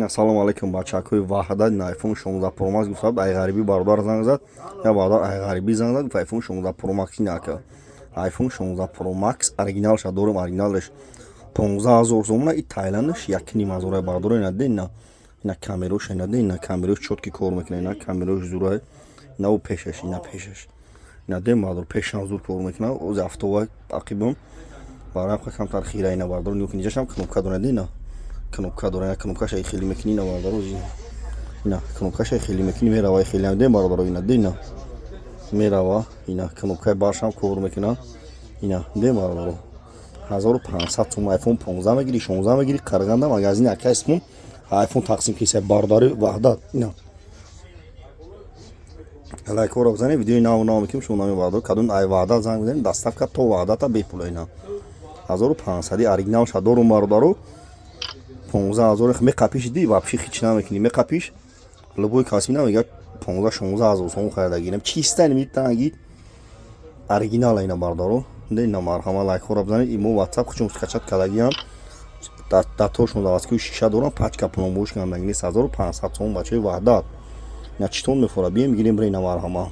Салом алейкум бачакои ваҳда iPhone 16 Pro Max гуфтад ай ғарибӣ бародар занг зад я бародар ай ғарибӣ занг зад гуфт iPhone 16 Pro Max нака iPhone 16 Pro Max оригиналша дорум оригиналш 15000 сомона и Тайландш 1500 бардор ина дена ина камерош ина дена камерош чётки кор мекунад ина камерош зурай ина у пешаш ина пешаш ина дем бардор пешам зур кор мекунад ози автова тақибум барам камтар хира ина бардор нюкинижашам кнопка дора дена кнопка дора кнопкаша хеле мекини ина бардор ина кнопкаша хеле мекини мерава хеле дем бардор ина дена мерава ина кнопка башам кор мекунад ина дем бардор 1500 сум iPhone 15 мегири 16 мегири қарғанда магазини акасмун iPhone тақсим киса бардари ваҳдат ина лайкора бизани видеои нав мекунем шумо намебардор кадом ай ваҳдат занг бизанем доставка то ваҳдата бепула ина 1500 оригинал шадорум бародару 15000 меқапиш ди вообще хич намекуни меқапиш любой каси намега 15-16000 сом харида чиста немитанги оригинал ина бардару дена марҳама лайкора бизанед имо WhatsApp хучум скачат калагиам датошон заводскои шиша дорам пачка пломбош гандагини 1500 сом бачаи ваҳдат ина читон мефора бием гирем брена марҳама